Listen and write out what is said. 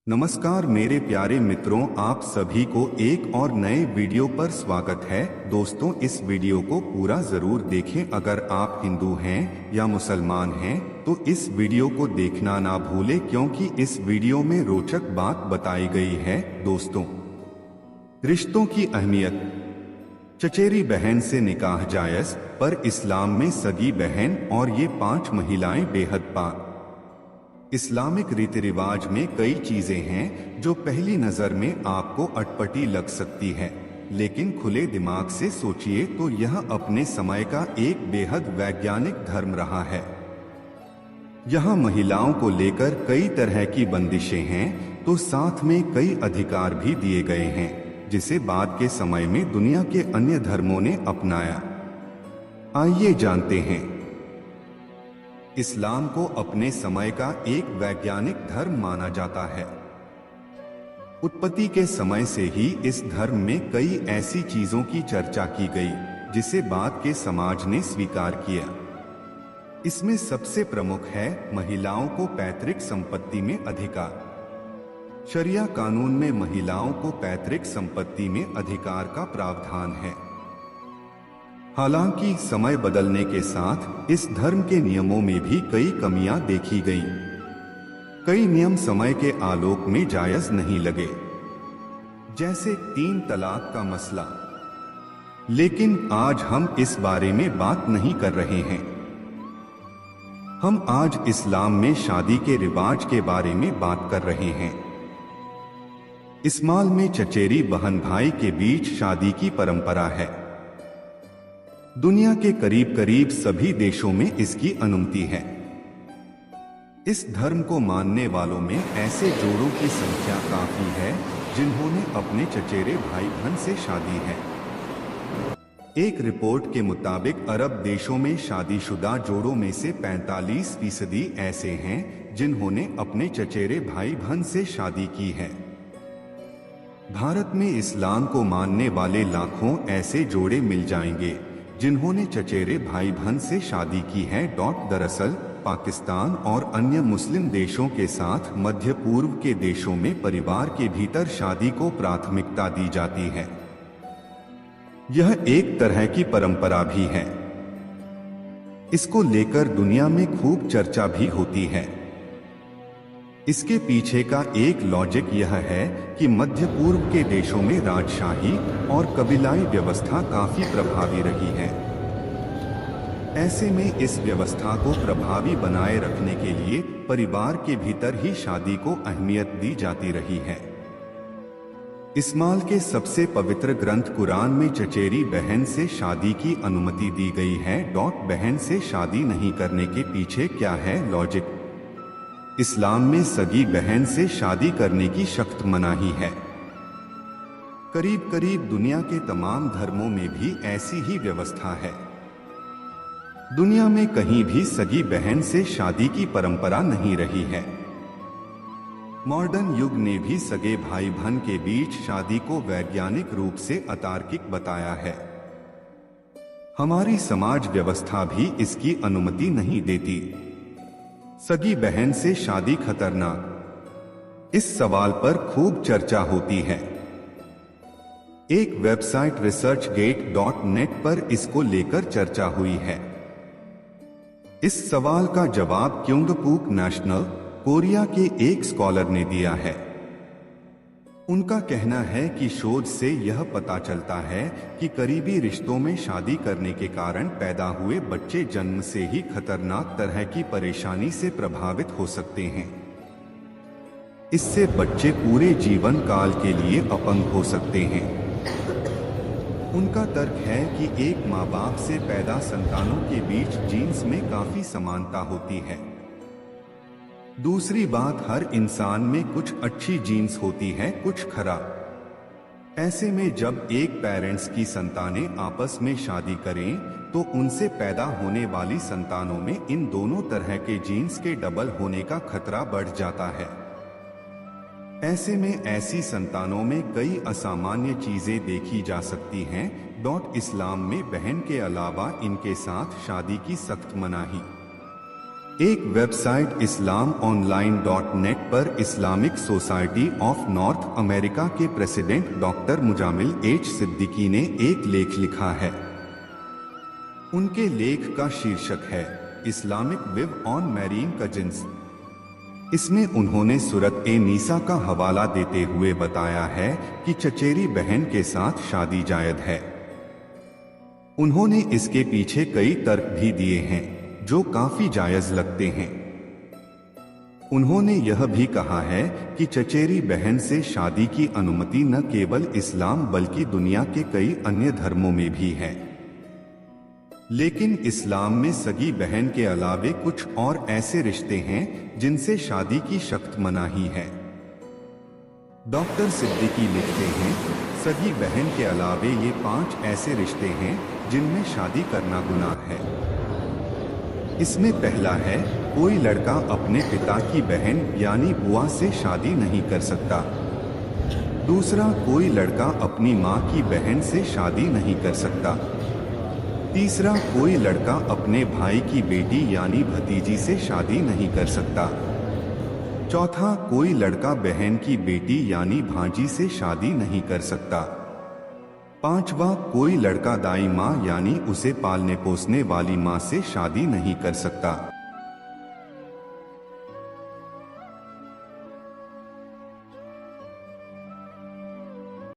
नमस्कार मेरे प्यारे मित्रों, आप सभी को एक और नए वीडियो पर स्वागत है। दोस्तों, इस वीडियो को पूरा जरूर देखें। अगर आप हिंदू हैं या मुसलमान हैं तो इस वीडियो को देखना ना भूलें, क्योंकि इस वीडियो में रोचक बात बताई गई है। दोस्तों, रिश्तों की अहमियत। चचेरी बहन से निकाह जायज, पर इस्लाम में सगी बहन और ये 5 महिलाएं बेहद पाक। इस्लामिक रीति रिवाज में कई चीजें हैं जो पहली नजर में आपको अटपटी लग सकती है, लेकिन खुले दिमाग से सोचिए तो यह अपने समय का एक बेहद वैज्ञानिक धर्म रहा है। यहाँ महिलाओं को लेकर कई तरह की बंदिशें हैं, तो साथ में कई अधिकार भी दिए गए हैं, जिसे बाद के समय में दुनिया के अन्य धर्मों ने अपनाया। आइए जानते हैं। इस्लाम को अपने समय का एक वैज्ञानिक धर्म माना जाता है। उत्पत्ति के समय से ही इस धर्म में कई ऐसी चीजों की चर्चा की गई जिसे बाद के समाज ने स्वीकार किया। इसमें सबसे प्रमुख है महिलाओं को पैतृक संपत्ति में अधिकार। शरिया कानून में महिलाओं को पैतृक संपत्ति में अधिकार का प्रावधान है। हालांकि समय बदलने के साथ इस धर्म के नियमों में भी कई कमियां देखी गईं। कई नियम समय के आलोक में जायज नहीं लगे, जैसे 3 तलाक का मसला। लेकिन आज हम इस बारे में बात नहीं कर रहे हैं। हम आज इस्लाम में शादी के रिवाज के बारे में बात कर रहे हैं। इस्माल में चचेरी बहन भाई के बीच शादी की परंपरा है। दुनिया के करीब करीब सभी देशों में इसकी अनुमति है। इस धर्म को मानने वालों में ऐसे जोड़ों की संख्या काफी है जिन्होंने अपने चचेरे भाई बहन से शादी है। एक रिपोर्ट के मुताबिक अरब देशों में शादीशुदा जोड़ों में से 45% ऐसे हैं जिन्होंने अपने चचेरे भाई बहन से शादी की है। भारत में इस्लाम को मानने वाले लाखों ऐसे जोड़े मिल जाएंगे जिन्होंने चचेरे भाई बहन से शादी की है। दरअसल पाकिस्तान और अन्य मुस्लिम देशों के साथ मध्य पूर्व के देशों में परिवार के भीतर शादी को प्राथमिकता दी जाती है। यह एक तरह की परंपरा भी है। इसको लेकर दुनिया में खूब चर्चा भी होती है। इसके पीछे का एक लॉजिक यह है कि मध्य पूर्व के देशों में राजशाही और कबीलाई व्यवस्था काफी प्रभावी रही है। ऐसे में इस व्यवस्था को प्रभावी बनाए रखने के लिए परिवार के भीतर ही शादी को अहमियत दी जाती रही है। इस्माल के सबसे पवित्र ग्रंथ कुरान में चचेरी बहन से शादी की अनुमति दी गई है। बहन से शादी नहीं करने के पीछे क्या है लॉजिक? इस्लाम में सगी बहन से शादी करने की सख्त मनाही है। करीब करीब दुनिया के तमाम धर्मों में भी ऐसी ही व्यवस्था है। दुनिया में कहीं भी सगी बहन से शादी की परंपरा नहीं रही है। मॉडर्न युग ने भी सगे भाई बहन के बीच शादी को वैज्ञानिक रूप से अतार्किक बताया है। हमारी समाज व्यवस्था भी इसकी अनुमति नहीं देती। सगी बहन से शादी खतरनाक? इस सवाल पर खूब चर्चा होती है। एक वेबसाइट researchgate.net पर इसको लेकर चर्चा हुई है। इस सवाल का जवाब क्योंगपुक नेशनल कोरिया के एक स्कॉलर ने दिया है। उनका कहना है कि शोध से यह पता चलता है कि करीबी रिश्तों में शादी करने के कारण पैदा हुए बच्चे जन्म से ही खतरनाक तरह की परेशानी से प्रभावित हो सकते हैं। इससे बच्चे पूरे जीवन काल के लिए अपंग हो सकते हैं। उनका तर्क है कि एक माँ बाप से पैदा संतानों के बीच जीन्स में काफी समानता होती है। दूसरी बात, हर इंसान में कुछ अच्छी जीन्स होती है, कुछ खराब। ऐसे में जब एक पेरेंट्स की संतानें आपस में शादी करें तो उनसे पैदा होने वाली संतानों में इन दोनों तरह के जीन्स के डबल होने का खतरा बढ़ जाता है। ऐसे में ऐसी संतानों में कई असामान्य चीजें देखी जा सकती हैं। इस्लाम में बहन के अलावा इनके साथ शादी की सख्त मनाही। एक वेबसाइट islamonline.net पर Islamic society of North America के president doctor Muzammil H Siddiqui ने एक लेख लिखा है। उनके लेख का शीर्षक है Islamic view on marrying cousins. इसमें उन्होंने सूरत ए नीसा का हवाला देते हुए बताया है कि चचेरी बहन के साथ शादी जायज है। उन्होंने इसके पीछे कई तर्क भी दिए हैं जो काफी जायज लगते हैं। उन्होंने यह भी कहा है कि चचेरी बहन से शादी की अनुमति न केवल इस्लाम बल्कि दुनिया के कई अन्य धर्मों में भी है, लेकिन इस्लाम में सगी बहन के अलावे कुछ और ऐसे रिश्ते हैं जिनसे शादी की सख्त मनाही है। डॉक्टर सिद्दीकी लिखते हैं, सगी बहन के अलावे ये 5 ऐसे रिश्ते हैं जिनमें शादी करना गुनाह है। इसमें पहला है, कोई लड़का अपने पिता की बहन यानी बुआ से शादी नहीं कर सकता। दूसरा, कोई लड़का अपनी माँ की बहन से शादी नहीं कर सकता। तीसरा, कोई लड़का अपने भाई की बेटी यानी भतीजी से शादी नहीं कर सकता। चौथा, कोई लड़का बहन की बेटी यानी भांजी से शादी नहीं कर सकता। पांचवा, कोई लड़का दाई माँ यानी उसे पालने पोसने वाली माँ से शादी नहीं कर सकता।